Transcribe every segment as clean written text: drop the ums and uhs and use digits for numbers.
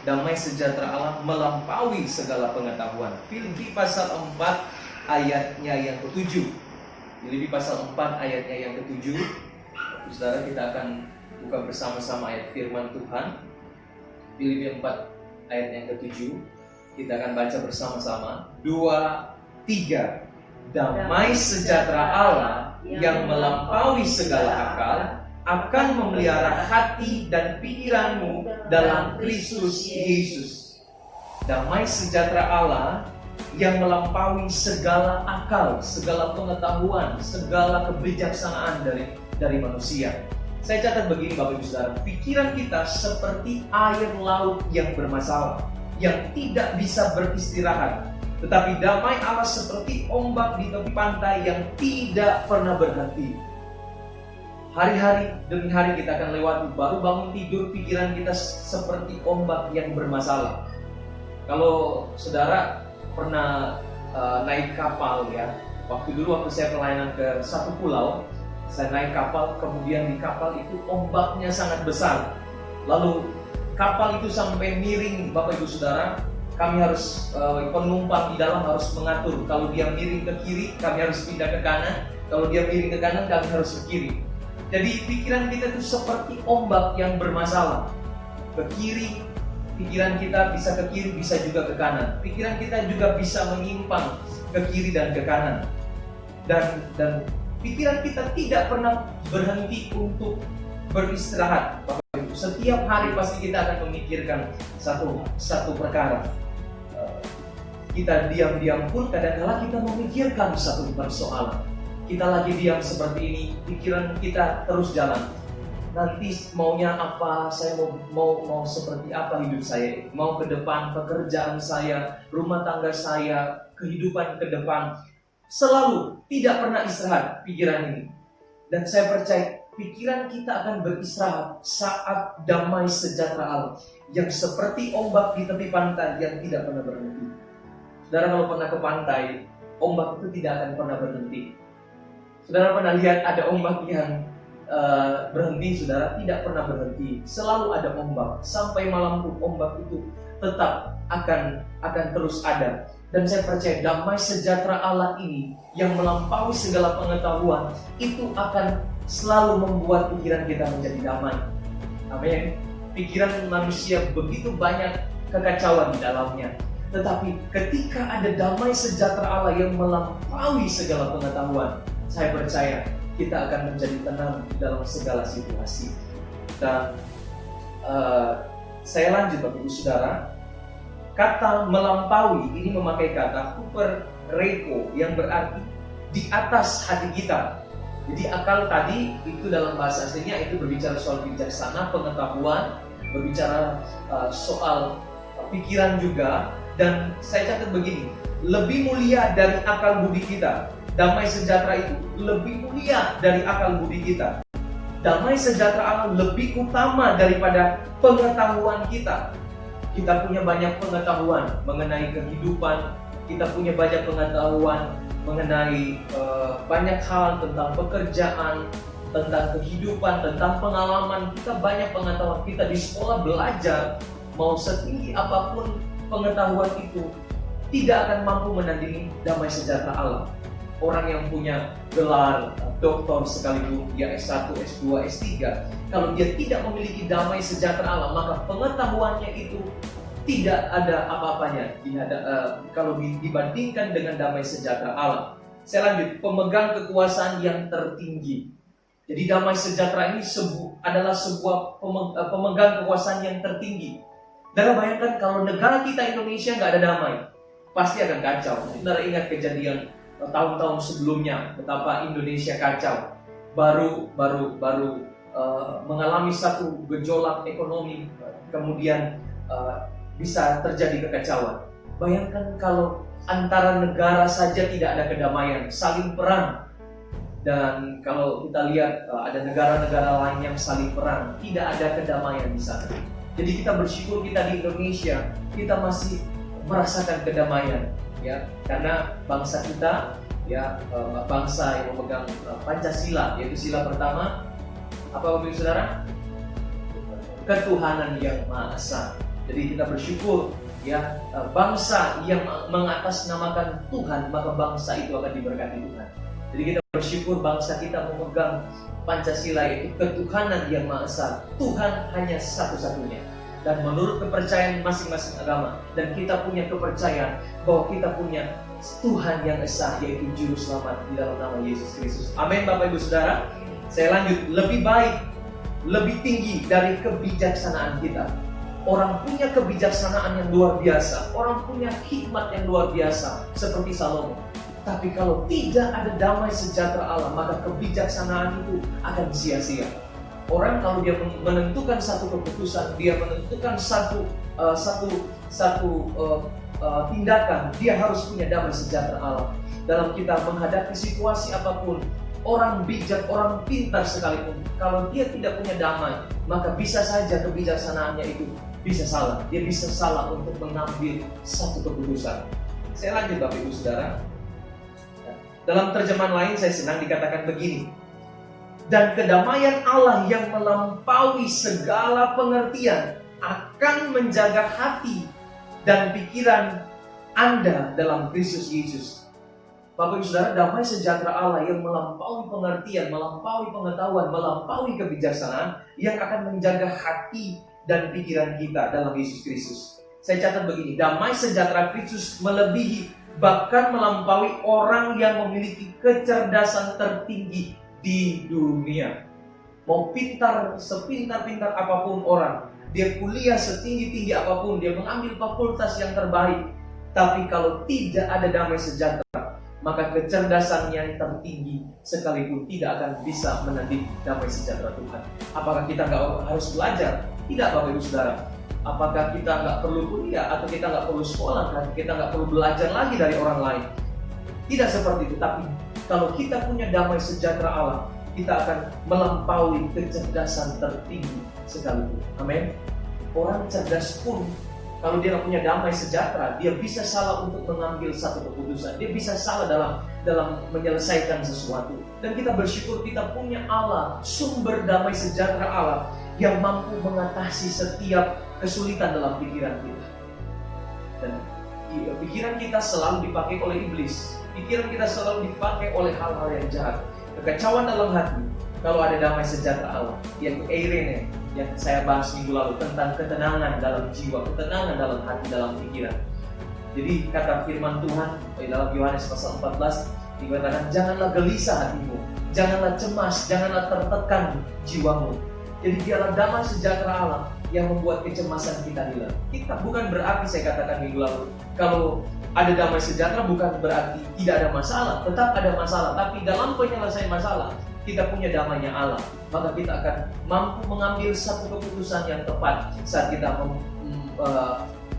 damai sejahtera Allah melampaui segala pengetahuan. Filipi pasal 4 ayatnya yang ke-7. Filipi pasal 4 ayatnya yang ke-7. Saudara, kita akan buka bersama-sama ayat firman Tuhan. Filipi 4 ayat yang ke-7. Kita akan baca bersama-sama. 2, 3. Damai sejahtera Allah yang melampaui segala akal akan memelihara hati dan pikiranmu dalam Kristus Yesus. Damai sejahtera Allah yang melampaui segala akal, segala pengetahuan, segala kebijaksanaan dari manusia. Saya catat begini Bapak Ibu Saudara, pikiran kita seperti air laut yang bermasalah, yang tidak bisa beristirahat. Tetapi damai Allah seperti ombak di tepi pantai yang tidak pernah berhenti. Hari-hari demi hari kita akan lewati, baru bangun tidur pikiran kita seperti ombak yang bermasalah. Kalau saudara pernah naik kapal ya, waktu saya pelayanan ke satu pulau, saya naik kapal, kemudian di kapal itu ombaknya sangat besar. Lalu kapal itu sampai miring Bapak Ibu Saudara, kami harus penumpang di dalam harus mengatur. Kalau dia miring ke kiri, kami harus pindah ke kanan. Kalau dia miring ke kanan, kami harus ke kiri. Jadi pikiran kita itu seperti ombak yang bermasalah. Ke kiri, pikiran kita bisa ke kiri, bisa juga ke kanan. Pikiran kita juga bisa menyimpang ke kiri dan ke kanan. Dan pikiran kita tidak pernah berhenti untuk beristirahat. Setiap hari pasti kita akan memikirkan satu perkara. Kita diam-diam pun kadang-kala kita memikirkan satu persoalan. Kita lagi diam seperti ini, pikiran kita terus jalan. Nanti maunya apa, saya mau seperti apa hidup saya, mau ke depan, pekerjaan saya, rumah tangga saya, kehidupan ke depan. Selalu tidak pernah istirahat pikiran ini. Dan saya percaya pikiran kita akan beristirahat saat damai sejahtera Allah yang seperti ombak di tepi pantai yang tidak pernah berhenti. Saudara kalau pernah ke pantai, ombak itu tidak akan pernah berhenti. Saudara pernah lihat ada ombak yang berhenti, saudara? Tidak pernah berhenti. Selalu ada ombak. Sampai malam pun ombak itu tetap akan terus ada. Dan saya percaya damai sejahtera Allah ini yang melampaui segala pengetahuan itu akan selalu membuat pikiran kita menjadi damai. Amin. Pikiran manusia begitu banyak kekacauan di dalamnya. Tetapi ketika ada damai sejahtera Allah yang melampaui segala pengetahuan, saya percaya kita akan menjadi tenang dalam segala situasi. Dan saya lanjut Bapak Ibu Saudara. Kata melampaui ini memakai kata huperreko yang berarti di atas hati kita. Jadi akal tadi itu dalam bahasa aslinya itu berbicara soal bijaksana, pengetahuan, berbicara soal pikiran juga. Dan saya catat begini, lebih mulia dari akal budi kita. Damai sejahtera itu lebih mulia dari akal budi kita. Damai sejahtera Allah lebih utama daripada pengetahuan kita. Kita punya banyak pengetahuan mengenai kehidupan, kita punya banyak pengetahuan mengenai banyak hal tentang pekerjaan, tentang kehidupan, tentang pengalaman. Kita banyak pengetahuan, kita di sekolah belajar, mau setinggi apapun pengetahuan itu tidak akan mampu menandingi damai sejahtera Allah. Orang yang punya gelar doktor sekalipun dia S1, S2, S3, kalau dia tidak memiliki damai sejahtera Allah, maka pengetahuannya itu tidak ada apa-apanya kalau dibandingkan dengan damai sejahtera Allah. Saya lanjut, pemegang kekuasaan yang tertinggi. Jadi damai sejahtera ini adalah sebuah pemegang kekuasaan yang tertinggi. Saudara bayangkan kalau negara kita Indonesia nggak ada damai, pasti akan kacau. Saudara ingat kejadian tahun-tahun sebelumnya betapa Indonesia kacau, baru mengalami satu gejolak ekonomi, kemudian bisa terjadi kekacauan. Bayangkan kalau antara negara saja tidak ada kedamaian, saling perang. Dan kalau kita lihat ada negara-negara lain yang saling perang, tidak ada kedamaian di sana. Jadi kita bersyukur kita di Indonesia, kita masih merasakan kedamaian, ya, karena bangsa kita, ya, bangsa yang memegang Pancasila, yaitu sila pertama, apa Bapak Ibu Saudara? Ketuhanan yang Maha Esa. Jadi kita bersyukur ya, bangsa yang mengatasnamakan Tuhan, maka bangsa itu akan diberkati Tuhan. Jadi kita bersyukur bangsa kita memegang Pancasila, yaitu ketuhanan yang Maha Esa. Tuhan hanya satu-satunya. Dan menurut kepercayaan masing-masing agama, dan kita punya kepercayaan bahwa kita punya Tuhan yang esa, yaitu Juru Selamat di dalam nama Yesus Kristus. Amin Bapak Ibu Saudara. Saya lanjut, lebih baik, lebih tinggi dari kebijaksanaan kita. Orang punya kebijaksanaan yang luar biasa, orang punya hikmat yang luar biasa seperti Salomo. Tapi kalau tidak ada damai sejahtera Allah, maka kebijaksanaan itu akan sia-sia. Orang kalau dia menentukan satu keputusan, dia menentukan satu tindakan, dia harus punya damai sejahtera Allah. Dalam kita menghadapi situasi apapun, orang bijak, orang pintar sekalipun, kalau dia tidak punya damai, maka bisa saja kebijaksanaannya itu bisa salah. Dia bisa salah untuk mengambil satu keputusan. Saya lanjut Bapak Ibu Saudara. Dalam terjemahan lain saya senang dikatakan begini. Dan kedamaian Allah yang melampaui segala pengertian akan menjaga hati dan pikiran Anda dalam Kristus Yesus. Bapak Ibu Saudara, damai sejahtera Allah yang melampaui pengertian, melampaui pengetahuan, melampaui kebijaksanaan yang akan menjaga hati dan pikiran kita dalam Yesus Kristus. Saya catat begini, damai sejahtera Kristus melebihi, bahkan melampaui orang yang memiliki kecerdasan tertinggi di dunia. Mau pintar, sepintar-pintar apapun orang, dia kuliah setinggi-tinggi apapun, dia mengambil fakultas yang terbaik, tapi kalau tidak ada damai sejahtera, maka kecerdasannya yang tertinggi sekalipun tidak akan bisa mendidik damai sejahtera Tuhan. Apakah kita nggak harus belajar? Tidak Bapak Ibu Saudara. Apakah kita nggak perlu kuliah atau kita nggak perlu sekolah, kan? Kita nggak perlu belajar lagi dari orang lain? Tidak seperti itu. Tapi kalau kita punya damai sejahtera Allah, kita akan melampaui kecerdasan tertinggi sekalipun. Amin. Orang cerdas pun kalau dia nggak punya damai sejahtera, dia bisa salah untuk mengambil satu keputusan. Dia bisa salah dalam menyelesaikan sesuatu. Dan kita bersyukur kita punya Allah, sumber damai sejahtera Allah, yang mampu mengatasi setiap kesulitan dalam pikiran kita. Dan pikiran kita selalu dipakai oleh iblis. Pikiran kita selalu dipakai oleh hal-hal yang jahat. Kekacauan dalam hati, kalau ada damai sejahtera Allah, yaitu eirene, yang saya bahas minggu lalu tentang ketenangan dalam jiwa, ketenangan dalam hati, dalam pikiran. Jadi kata firman Tuhan dalam Yohanes pasal 14 dikatakan, janganlah gelisah hatimu, janganlah cemas, janganlah tertekan jiwamu. Jadi dialah damai sejahtera Allah yang membuat kecemasan kita hilang. Kita bukan berarti, saya katakan minggu lalu, kalau ada damai sejahtera bukan berarti tidak ada masalah, tetap ada masalah. Tapi dalam penyelesaian masalah, kita punya damainya Allah, maka kita akan mampu mengambil satu keputusan yang tepat saat kita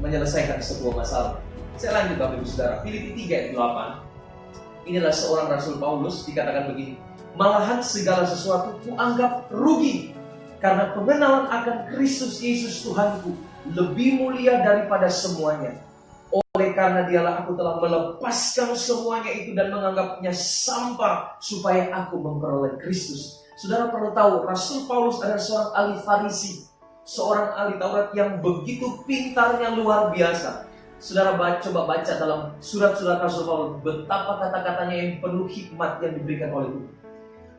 menyelesaikan sebuah masalah. Saya lanjut Bapak Ibu Saudara, Filipi 3 ayat 8. Inilah seorang Rasul Paulus, dikatakan begini, malahan segala sesuatu kuanggap rugi, karena pengenalan akan Kristus Yesus Tuhanku lebih mulia daripada semuanya. Oleh karena dialah aku telah melepaskan semuanya itu dan menganggapnya sampah supaya aku memperoleh Kristus. Saudara perlu tahu, Rasul Paulus adalah seorang ahli Farisi, seorang ahli Taurat yang begitu pintarnya luar biasa. Saudara coba baca dalam surat-surat Rasul Paulus, betapa kata-katanya yang penuh hikmat yang diberikan oleh Tuhan.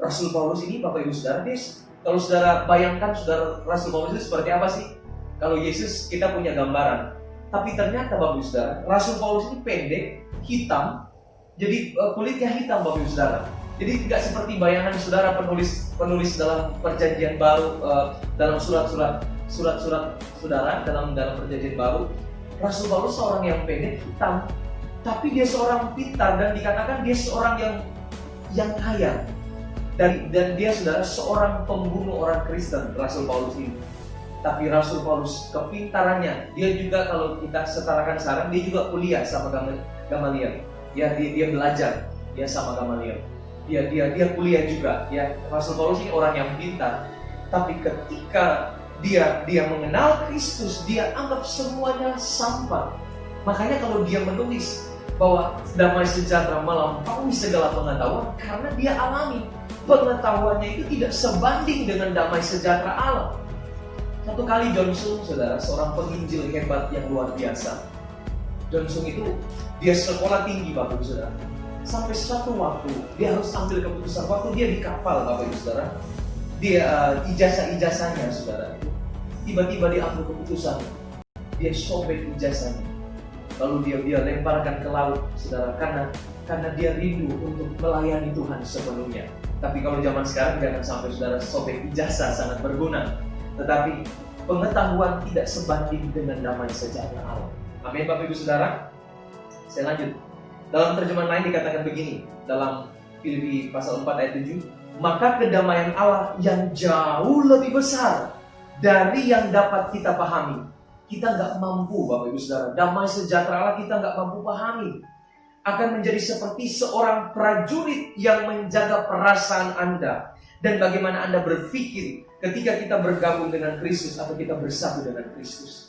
Rasul Paulus ini Bapak Ibu Saudara, kalau saudara bayangkan saudara Rasul Paulus itu seperti apa sih? Kalau Yesus kita punya gambaran. Tapi ternyata Bapak Ibu Saudara, Rasul Paulus ini pendek, hitam, jadi kulitnya hitam Bapak Ibu Saudara. Jadi tidak seperti bayangan saudara penulis dalam perjanjian baru, dalam surat-surat saudara dalam perjanjian baru. Rasul Paulus seorang yang pendek, hitam, tapi dia seorang pintar dan dikatakan dia seorang yang kaya. Dan dia saudara seorang pembunuh orang Kristen, Rasul Paulus ini. Tapi Rasul Paulus kepintarannya, dia juga kalau kita setarakan sekarang, dia juga kuliah sama Gamaliel. Dia belajar, dia sama Gamaliel. Dia kuliah juga. Ya, Rasul Paulus ini orang yang pintar. Tapi ketika dia mengenal Kristus, dia anggap semuanya sampah. Makanya kalau dia menulis bahwa damai sejahtera melampaui segala pengetahuan, karena dia alami pengetahuannya itu tidak sebanding dengan damai sejahtera Allah. Satu kali Johnson, saudara, seorang penginjil hebat yang luar biasa. Johnson itu, dia sekolah tinggi, Bapak Ibu Saudara. Sampai suatu waktu, dia harus ambil keputusan. Waktu dia di kapal, Bapak Ibu Saudara, dia ijazah-ijazahnya, saudara, tiba-tiba dia ambil keputusan. Dia sobek ijazahnya. Lalu dia lemparkan ke laut, saudara, karena dia rindu untuk melayani Tuhan sepenuhnya. Tapi kalau zaman sekarang jangan sampai saudara sobek ijazah, sangat berguna. Tetapi pengetahuan tidak sebanding dengan damai sejahtera Allah. Amin, Bapak Ibu Saudara. Saya lanjut. Dalam terjemahan lain dikatakan begini, dalam Filipi pasal 4 ayat 7, maka kedamaian Allah yang jauh lebih besar dari yang dapat kita pahami. Kita nggak mampu, Bapak Ibu Saudara, damai sejahtera Allah kita nggak mampu pahami. Akan menjadi seperti seorang prajurit yang menjaga perasaan Anda. Dan bagaimana Anda berpikir ketika kita bergabung dengan Kristus atau kita bersatu dengan Kristus.